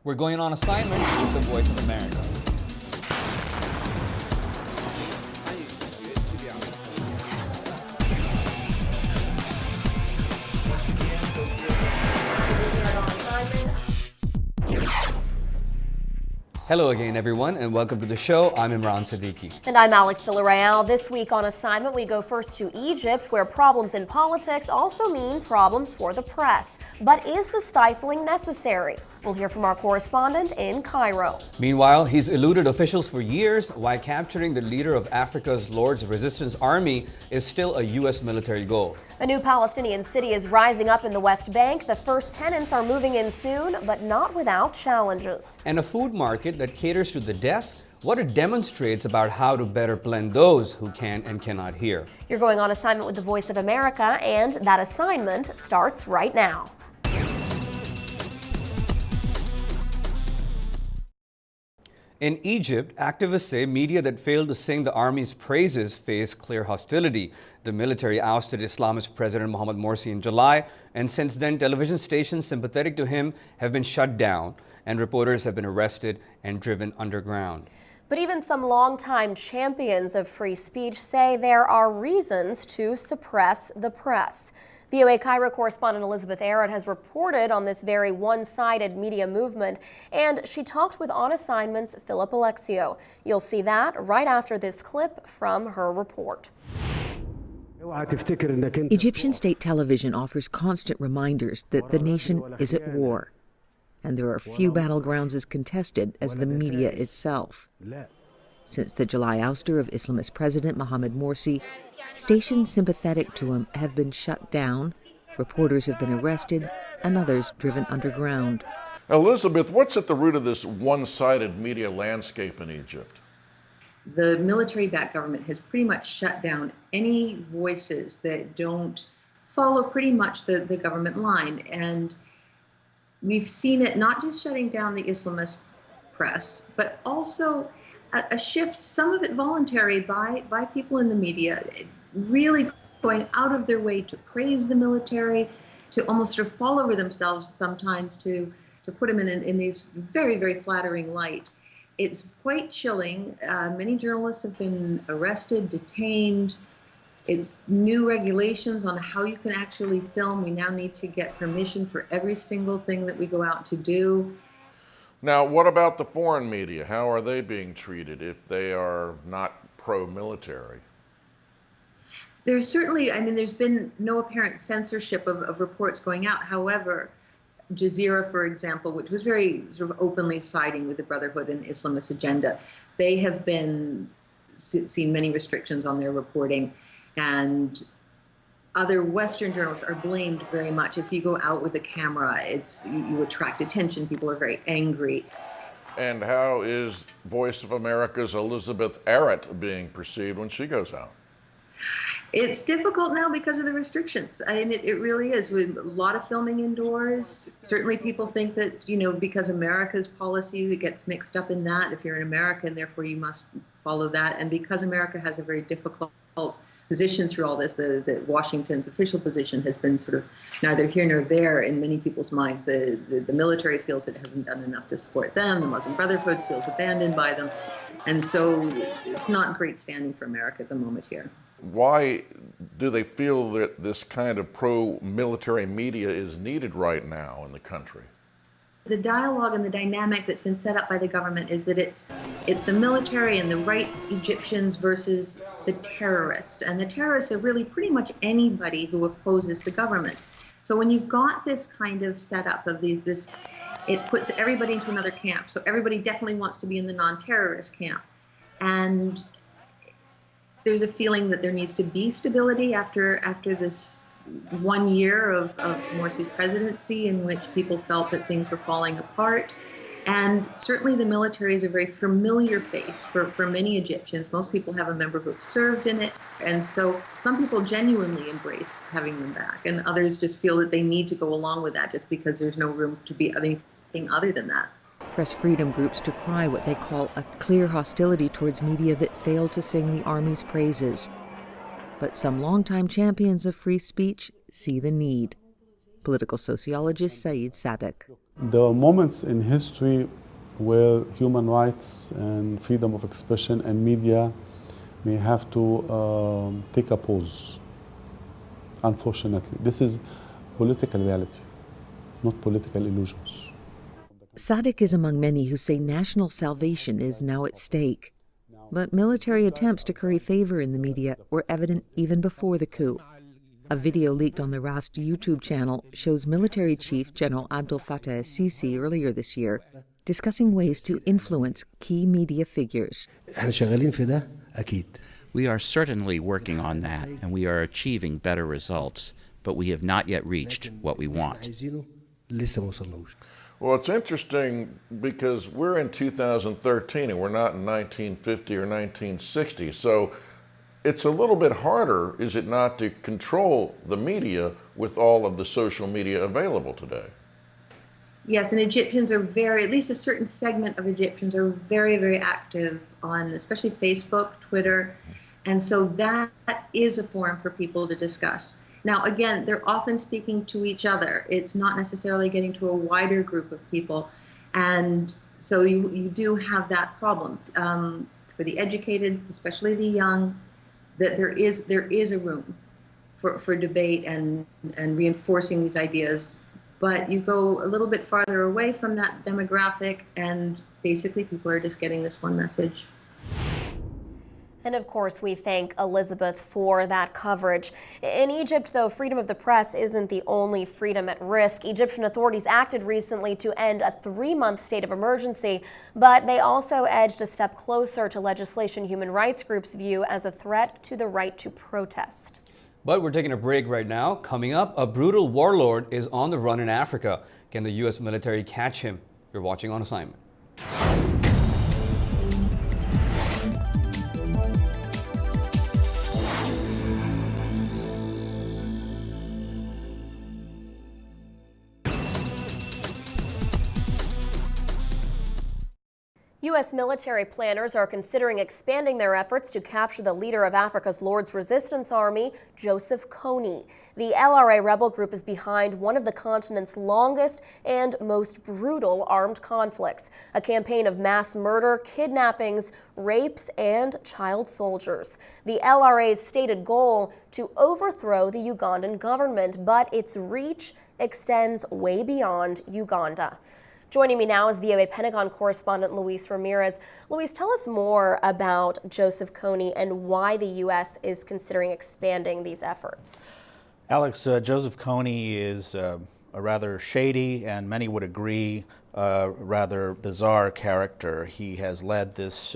We're going on assignment with the Voice of America. Hello again, everyone, and welcome to the show. I'm Imran Siddiqui. And I'm Alex Villarreal. This week on assignment, we go first to Egypt, where problems in politics also mean problems for the press. But is the stifling necessary? We'll hear from our correspondent in Cairo. Meanwhile, he's eluded officials for years, while capturing the leader of Africa's Lord's Resistance Army is still a U.S. military goal. A new Palestinian city is rising up in the West Bank. The first tenants are moving in soon, but not without challenges. And a food market that caters to the deaf, what it demonstrates about how to better blend those who can and cannot hear. You're going on assignment with the Voice of America, and that assignment starts right now. In Egypt, activists say media that failed to sing the army's praises face clear hostility. The military ousted Islamist President Mohamed Morsi in July, and since then, television stations sympathetic to him have been shut down, and reporters have been arrested and driven underground. But even some longtime champions of free speech say there are reasons to suppress the press. VOA Cairo correspondent Elizabeth Arrett has reported on this very one-sided media movement, and she talked with On Assignment's Philip Alexio. You'll see that right after this clip from her report. Egyptian state television offers constant reminders that the nation is at war, and there are few battlegrounds as contested as the media itself. Since the July ouster of Islamist President Mohamed Morsi, stations sympathetic to him have been shut down, reporters have been arrested, and others driven underground. Elizabeth, what's at the root of this one-sided media landscape in Egypt? The military-backed government has pretty much shut down any voices that don't follow pretty much the government line. And we've seen it not just shutting down the Islamist press, but also a shift, some of it voluntary by people in the media, really going out of their way to praise the military, to almost sort of fall over themselves sometimes to put them in these very, very flattering light. It's quite chilling. Many journalists have been arrested, detained. It's new regulations on how you can actually film. We now need to get permission for every single thing that we go out to do. Now, what about the foreign media? How are they being treated if they are not pro-military? There's certainly, there's been no apparent censorship of reports going out. However, Jazeera, for example, which was very sort of openly siding with the Brotherhood and Islamist agenda, they have been seen many restrictions on their reporting, and other Western journalists are blamed very much. If you go out with a camera, you attract attention. People are very angry. And how is Voice of America's Elizabeth Arrett being perceived when she goes out? It's difficult now because of the restrictions. It really is. With a lot of filming indoors. Certainly people think that, because America's policy gets mixed up in that, if you're an American, therefore you must follow that. And because America has a very difficult position through all this, that Washington's official position has been sort of neither here nor there in many people's minds. The military feels it hasn't done enough to support them. The Muslim Brotherhood feels abandoned by them. And so it's not great standing for America at the moment here. Why do they feel that this kind of pro-military media is needed right now in the country? The dialogue and the dynamic that's been set up by the government is that it's the military and the right Egyptians versus the terrorists. And the terrorists are really pretty much anybody who opposes the government. So when you've got this kind of setup of it puts everybody into another camp. So everybody definitely wants to be in the non-terrorist camp. And there's a feeling that there needs to be stability after this 1 year of Morsi's presidency, in which people felt that things were falling apart. And certainly the military is a very familiar face for many Egyptians. Most people have a member who served in it. And so some people genuinely embrace having them back, and others just feel that they need to go along with that just because there's no room to be anything other than that. Press freedom groups decry what they call a clear hostility towards media that fail to sing the army's praises. But some longtime champions of free speech see the need. Political sociologist Saeed Sadek. There are moments in history where human rights and freedom of expression and media may have to take a pause, unfortunately. This is political reality, not political illusions. Sadiq is among many who say national salvation is now at stake. But military attempts to curry favor in the media were evident even before the coup. A video leaked on the RAST YouTube channel shows military chief General Abdel Fattah el-Sisi earlier this year discussing ways to influence key media figures. We are certainly working on that, and we are achieving better results, but we have not yet reached what we want. Well, it's interesting because we're in 2013 and we're not in 1950 or 1960, so it's a little bit harder, is it not, to control the media with all of the social media available today? Yes, and Egyptians are at least a certain segment of Egyptians are very, very active on especially Facebook, Twitter, and so that is a forum for people to discuss. Now, again, they're often speaking to each other. It's not necessarily getting to a wider group of people, and so you do have that problem. For the educated, especially the young, that there is a room for debate and reinforcing these ideas. But you go a little bit farther away from that demographic, and basically people are just getting this one message. And of course, we thank Elizabeth for that coverage. In Egypt, though, freedom of the press isn't the only freedom at risk. Egyptian authorities acted recently to end a 3-month state of emergency, but they also edged a step closer to legislation human rights groups view as a threat to the right to protest. But we're taking a break right now. Coming up, a brutal warlord is on the run in Africa. Can the U.S. military catch him? You're watching On Assignment. U.S. military planners are considering expanding their efforts to capture the leader of Africa's Lord's Resistance Army, Joseph Kony. The LRA rebel group is behind one of the continent's longest and most brutal armed conflicts, a campaign of mass murder, kidnappings, rapes, and child soldiers. The LRA's stated goal to overthrow the Ugandan government, but its reach extends way beyond Uganda. Joining me now is VOA Pentagon correspondent Luis Ramirez. Luis, tell us more about Joseph Kony and why the U.S. is considering expanding these efforts. Alex, Joseph Kony is a rather shady, and many would agree, rather bizarre character. He has led this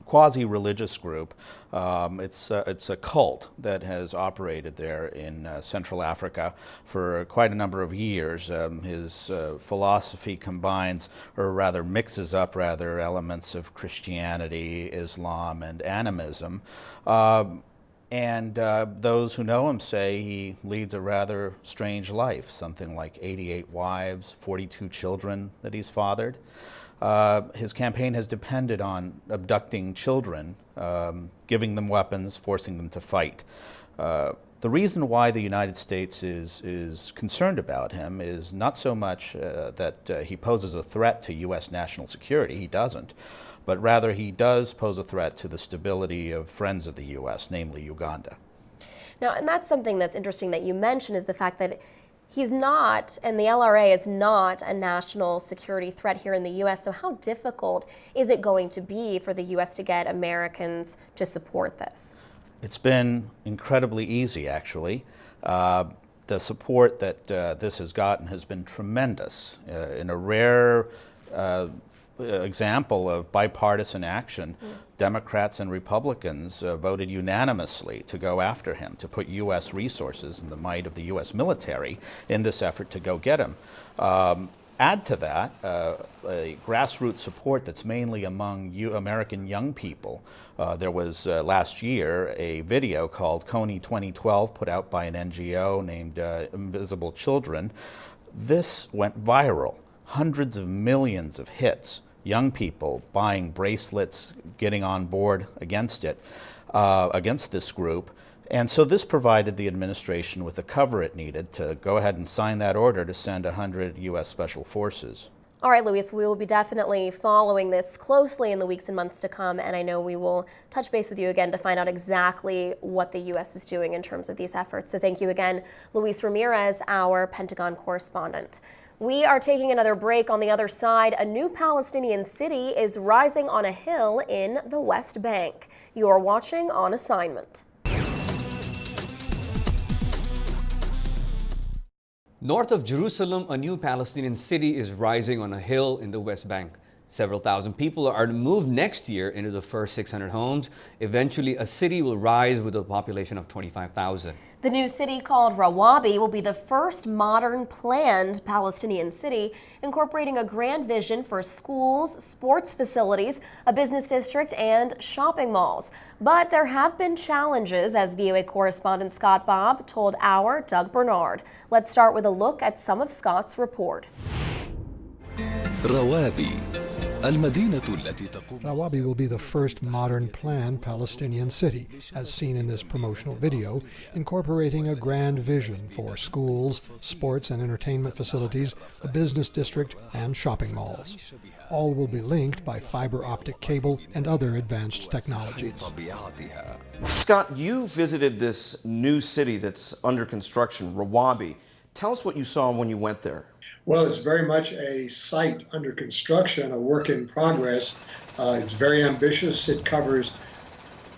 quasi-religious group. It's a cult that has operated there in Central Africa for quite a number of years. His philosophy combines, or rather mixes up rather, elements of Christianity, Islam, and animism. And those who know him say he leads a rather strange life, something like 88 wives, 42 children that he's fathered. His campaign has depended on abducting children, giving them weapons, forcing them to fight. The reason why the United States is concerned about him is not so much that he poses a threat to U.S. national security, he doesn't, but rather he does pose a threat to the stability of friends of the U.S., namely Uganda. Now, and that's something that's interesting that you mentioned, is the fact that he's not, and the LRA is not, a national security threat here in the U.S., so how difficult is it going to be for the U.S. to get Americans to support this? It's been incredibly easy, actually. The support that this has gotten has been tremendous. In a rare example of bipartisan action, Democrats and Republicans voted unanimously to go after him, to put U.S. resources and the might of the U.S. military in this effort to go get him. Add to that a grassroots support that's mainly among American young people. There was last year a video called Kony 2012 put out by an NGO named Invisible Children. This went viral, hundreds of millions of hits. Young people buying bracelets, getting on board against it, against this group. And so this provided the administration with the cover it needed to go ahead and sign that order to send 100 U.S. Special Forces. All right, Luis, we will be definitely following this closely in the weeks and months to come, and I know we will touch base with you again to find out exactly what the U.S. is doing in terms of these efforts. So thank you again, Luis Ramirez, our Pentagon correspondent. We are taking another break. On the other side, a new Palestinian city is rising on a hill in the West Bank. You're watching On Assignment. North of Jerusalem, a new Palestinian city is rising on a hill in the West Bank. Several thousand people are to move next year into the first 600 homes. Eventually, a city will rise with a population of 25,000. The new city, called Rawabi, will be the first modern planned Palestinian city, incorporating a grand vision for schools, sports facilities, a business district, and shopping malls. But there have been challenges, as VOA correspondent Scott Bobb told our Doug Bernard. Let's start with a look at some of Scott's report. Rawabi will be the first modern planned Palestinian city, as seen in this promotional video, incorporating a grand vision for schools, sports and entertainment facilities, a business district, and shopping malls. All will be linked by fiber optic cable and other advanced technologies. Scott, you visited this new city that's under construction, Rawabi. Tell us what you saw when you went there. Well, it's very much a site under construction, a work in progress. It's very ambitious. It covers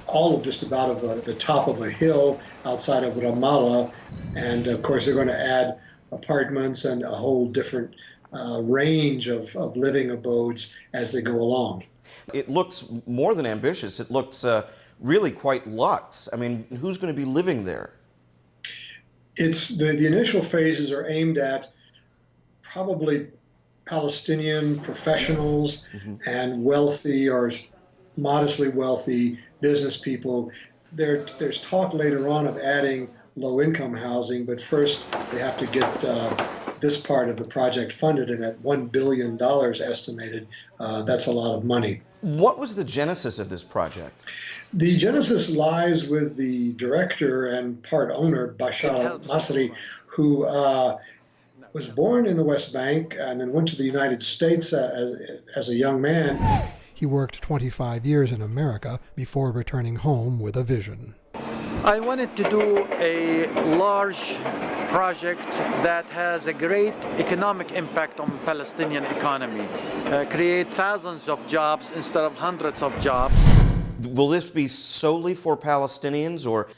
all of just about of the top of a hill outside of Ramallah. And of course, they're going to add apartments and a whole different range of living abodes as they go along. It looks more than ambitious. It looks really quite luxe. I mean, who's going to be living there? It's the initial phases are aimed at probably Palestinian professionals and wealthy or modestly wealthy business people. There's talk later on of adding low-income housing, but first they have to get this part of the project funded, and at $1 billion estimated, that's a lot of money. What was the genesis of this project? The genesis lies with the director and part owner, Bashar Masri, who was born in the West Bank and then went to the United States as a young man. He worked 25 years in America before returning home with a vision. I wanted to do a large project that has a great economic impact on Palestinian economy, create thousands of jobs instead of hundreds of jobs. Will this be solely for Palestinians, or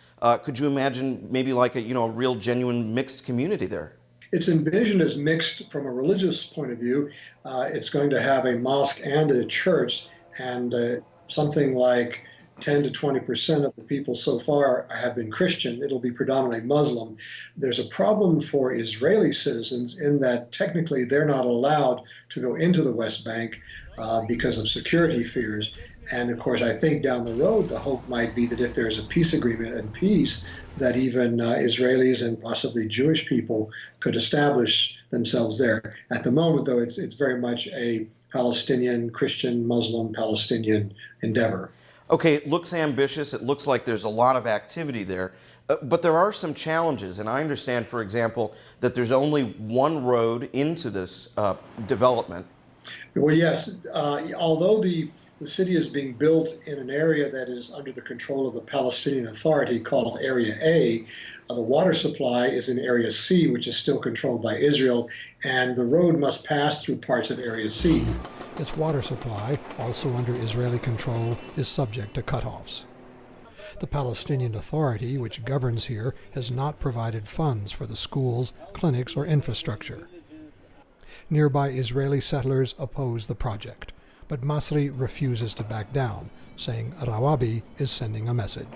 could you imagine maybe like a real genuine mixed community there? It's envisioned as mixed from a religious point of view. It's going to have a mosque and a church, and something like 10 to 20% of the people so far have been Christian. It'll be predominantly Muslim. There's a problem for Israeli citizens in that technically they're not allowed to go into the West Bank because of security fears. And of course, I think down the road, the hope might be that if there's a peace agreement and peace, that even Israelis and possibly Jewish people could establish themselves there. At the moment, though, it's very much a Palestinian, Christian, Muslim, Palestinian endeavor. Okay, it looks ambitious. It looks like there's a lot of activity there. But there are some challenges. And I understand, for example, that there's only one road into this development. Well, yes. Although the city is being built in an area that is under the control of the Palestinian Authority called Area A, the water supply is in Area C, which is still controlled by Israel, and the road must pass through parts of Area C. Its water supply, also under Israeli control, is subject to cutoffs. The Palestinian Authority, which governs here, has not provided funds for the schools, clinics, or infrastructure. Nearby Israeli settlers oppose the project, but Masri refuses to back down, saying Rawabi is sending a message.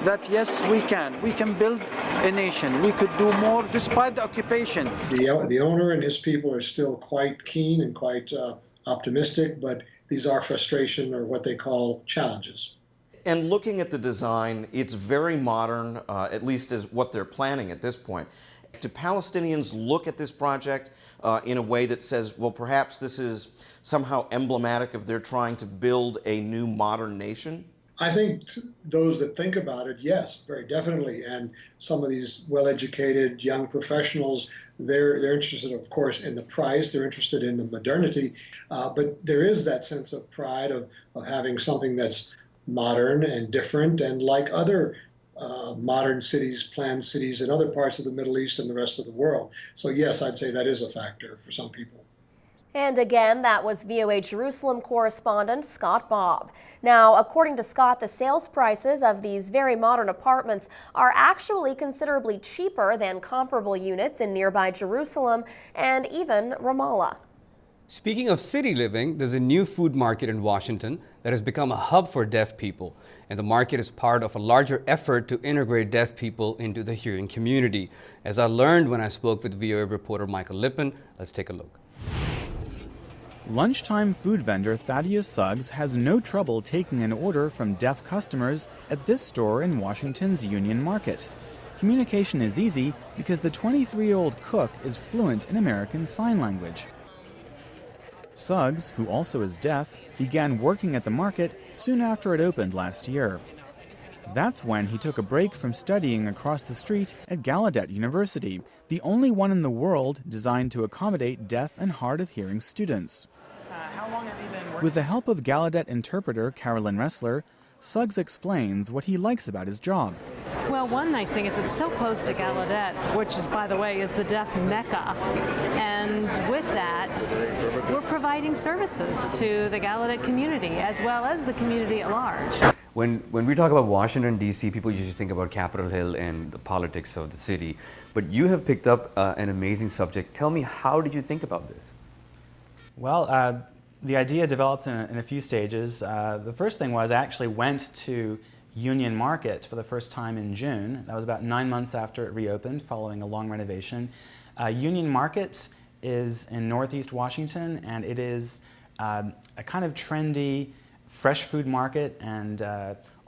That yes, we can build a nation. We could do more despite the occupation. The owner and his people are still quite keen and quite optimistic, but these are frustration or what they call challenges. And looking at the design, it's very modern, at least as what they're planning at this point. Do Palestinians look at this project in a way that says, well, perhaps this is somehow emblematic of their trying to build a new modern nation? I think those that think about it, yes, very definitely. And some of these well-educated young professionals, they're interested, of course, in the price. They're interested in the modernity, but there is that sense of pride of having something that's modern and different and like other modern cities, planned cities in other parts of the Middle East and the rest of the world. So yes, I'd say that is a factor for some people. And again, that was VOA Jerusalem correspondent Scott Bobb. Now, according to Scott, the sales prices of these very modern apartments are actually considerably cheaper than comparable units in nearby Jerusalem and even Ramallah. Speaking of city living, there's a new food market in Washington that has become a hub for deaf people. And the market is part of a larger effort to integrate deaf people into the hearing community. As I learned when I spoke with VOA reporter Michael Lippin, let's take a look. Lunchtime food vendor Thaddeus Suggs has no trouble taking an order from deaf customers at this store in Washington's Union Market. Communication is easy because the 23-year-old cook is fluent in American Sign Language. Suggs, who also is deaf, began working at the market soon after it opened last year. That's when he took a break from studying across the street at Gallaudet University, the only one in the world designed to accommodate deaf and hard of hearing students. How long have you been working? With the help of Gallaudet interpreter Carolyn Ressler, Suggs explains what he likes about his job. Well, one nice thing is it's so close to Gallaudet, which is, by the way, is the deaf mecca. And with that, we're providing services to the Gallaudet community as well as the community at large. When we talk about Washington, D.C., people usually think about Capitol Hill and the politics of the city. But you have picked up an amazing subject. Tell me, how did you think about this? Well, the idea developed in a few stages. The first thing was I actually went to Union Market for the first time in June. That was about 9 months after it reopened, following a long renovation. Union Market is in Northeast Washington, and it is a kind of trendy fresh food market and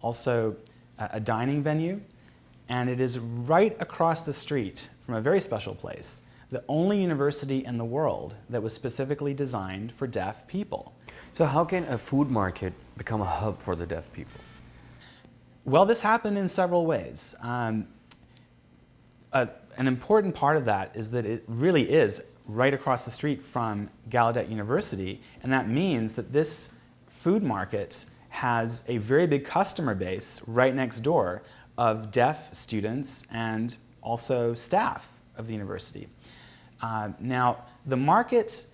also a dining venue. And it is right across the street from a very special place, the only university in the world that was specifically designed for deaf people. So how can a food market become a hub for the deaf people? Well, this happened in several ways. An important part of that is that it really is right across the street from Gallaudet University, and that means that this food market has a very big customer base right next door of deaf students and also staff of the university. Now, the market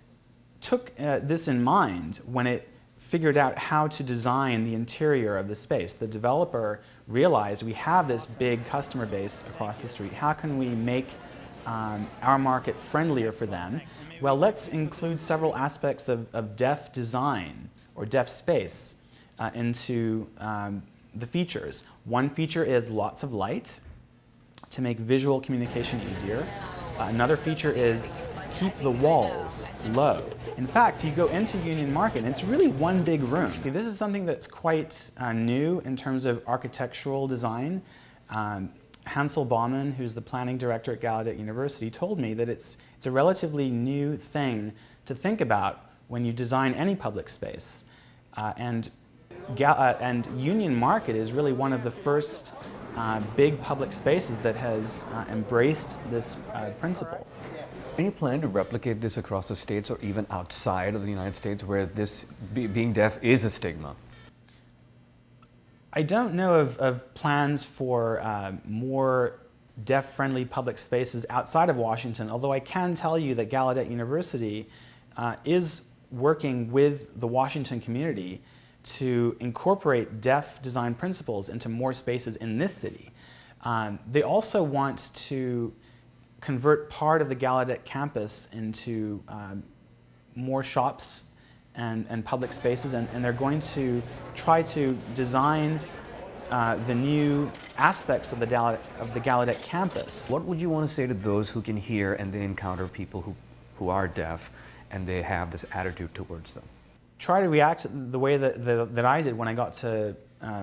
took this in mind when it figured out how to design the interior of the space. The developer realized we have this big customer base across the street. How can we make our market friendlier for them? Well, let's include several aspects of deaf design or deaf space into the features. One feature is lots of light to make visual communication easier. Another feature is keep the walls low. In fact, you go into Union Market and it's really one big room. This is something that's quite new in terms of architectural design. Hansel Baumann, who's the planning director at Gallaudet University, told me that it's a relatively new thing to think about when you design any public space. And Union Market is really one of the first big public spaces that has embraced this principle. Any plan to replicate this across the states or even outside of the United States where this being deaf is a stigma? I don't know of plans for more deaf-friendly public spaces outside of Washington, although I can tell you that Gallaudet University is working with the Washington community to incorporate deaf design principles into more spaces in this city. They also want to convert part of the Gallaudet campus into more shops and public spaces, and they're going to try to design the new aspects of the Gallaudet campus. What would you want to say to those who can hear and they encounter people who are deaf and they have this attitude towards them? Try to react the way that I did when I got to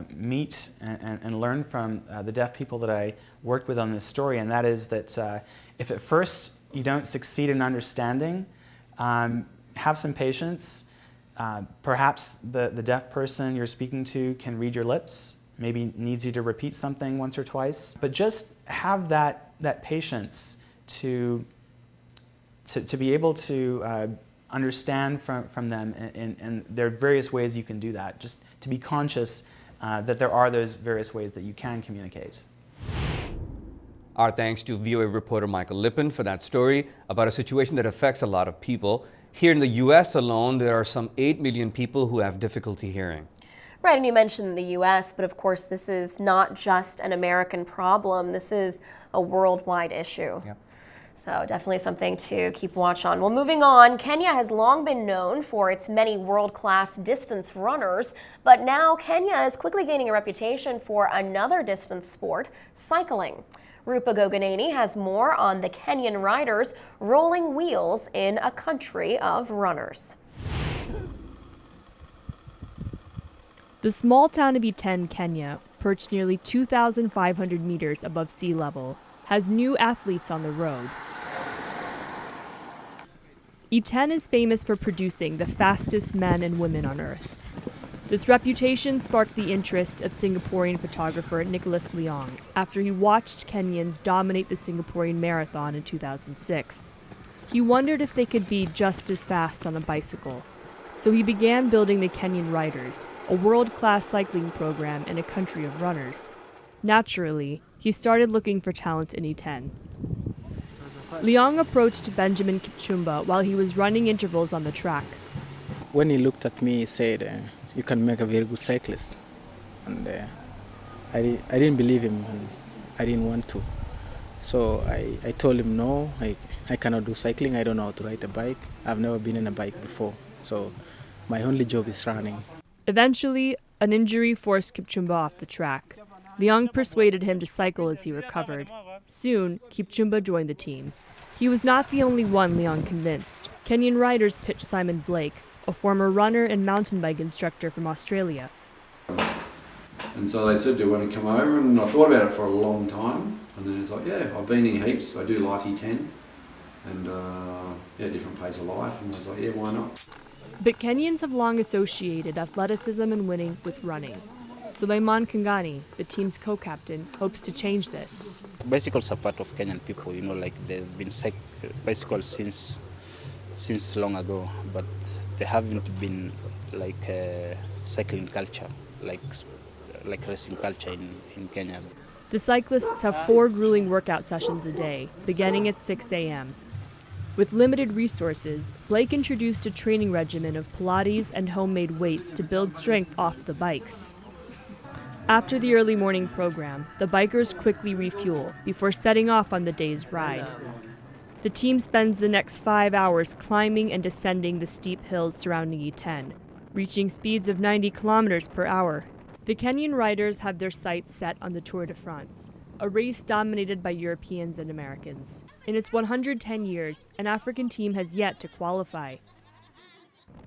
meet and learn from the deaf people that I worked with on this story, and that is that if at first you don't succeed in understanding, have some patience. Perhaps the deaf person you're speaking to can read your lips, maybe needs you to repeat something once or twice, but just have that patience to be able to understand from them, and there are various ways you can do that. Just to be conscious that there are those various ways that you can communicate. Our thanks to VOA reporter Michael Lippin for that story about a situation that affects a lot of people. Here in the U.S. alone, there are some 8 million people who have difficulty hearing. Right, and you mentioned the U.S., but of course this is not just an American problem. This is a worldwide issue. Yep. So definitely something to keep watch on. Well, moving on, Kenya has long been known for its many world-class distance runners, but now Kenya is quickly gaining a reputation for another distance sport, cycling. Rupa Goganeni has more on the Kenyan riders rolling wheels in a country of runners. The small town of Iten, Kenya, perched nearly 2,500 meters above sea level, has new athletes on the road. Iten is famous for producing the fastest men and women on Earth. This reputation sparked the interest of Singaporean photographer Nicholas Leong after he watched Kenyans dominate the Singaporean marathon in 2006. He wondered if they could be just as fast on a bicycle. So he began building the Kenyan Riders, a world-class cycling program in a country of runners. Naturally, he started looking for talent in Iten. Leong approached Benjamin Kipchumba while he was running intervals on the track. When he looked at me, he said, you can make a very good cyclist. And I didn't believe him, and I didn't want to. So I told him, no, I cannot do cycling. I don't know how to ride a bike. I've never been in a bike before. So my only job is running. Eventually, an injury forced Kipchumba off the track. Leong persuaded him to cycle as he recovered. Soon, Kipchumba joined the team. He was not the only one Leong convinced. Kenyan riders pitched Simon Blake, a former runner and mountain bike instructor from Australia. And so they said, do you want to come over? And I thought about it for a long time. And then it's like, yeah, I've been here heaps. I do like E10. And yeah, different pace of life. And I was like, yeah, why not? But Kenyans have long associated athleticism and winning with running. Suleiman Kangani, the team's co-captain, hopes to change this. Bicycles are part of Kenyan people, you know, like they've been bicycles since long ago, but they haven't been like cycling culture, like racing culture in Kenya. The cyclists have 4 grueling workout sessions a day, beginning at 6 a.m. With limited resources, Blake introduced a training regimen of Pilates and homemade weights to build strength off the bikes. After the early morning program, the bikers quickly refuel before setting off on the day's ride. The team spends the next 5 hours climbing and descending the steep hills surrounding E10, reaching speeds of 90 kilometers per hour. The Kenyan riders have their sights set on the Tour de France, a race dominated by Europeans and Americans. In its 110 years, an African team has yet to qualify.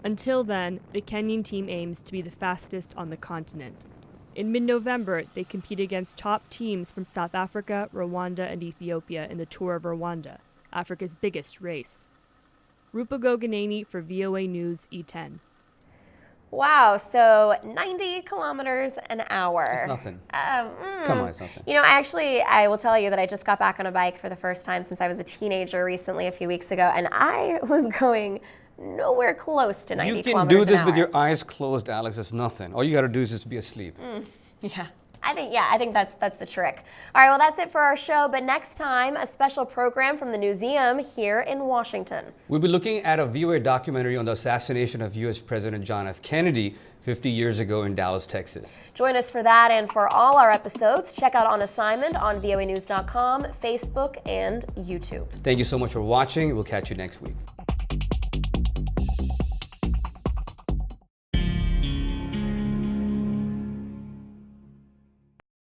Until then, the Kenyan team aims to be the fastest on the continent. In mid-November, they compete against top teams from South Africa, Rwanda, and Ethiopia in the Tour of Rwanda, Africa's biggest race. Rupa Goganeni for VOA News E10. Wow, so 90 kilometers an hour. It's nothing. Come on, it's nothing. You know, actually, I will tell you that I just got back on a bike for the first time since I was a teenager recently, a few weeks ago, and I was going nowhere close to 90 kilometers an hour. You can do this with your eyes closed, Alex. It's nothing. All you got to do is just be asleep. Yeah. I think that's the trick. All right, well, that's it for our show. But next time, a special program from the museum here in Washington. We'll be looking at a VOA documentary on the assassination of U.S. President John F. Kennedy 50 years ago in Dallas, Texas. Join us for that and for all our episodes. Check out On Assignment on voanews.com, Facebook, and YouTube. Thank you so much for watching. We'll catch you next week.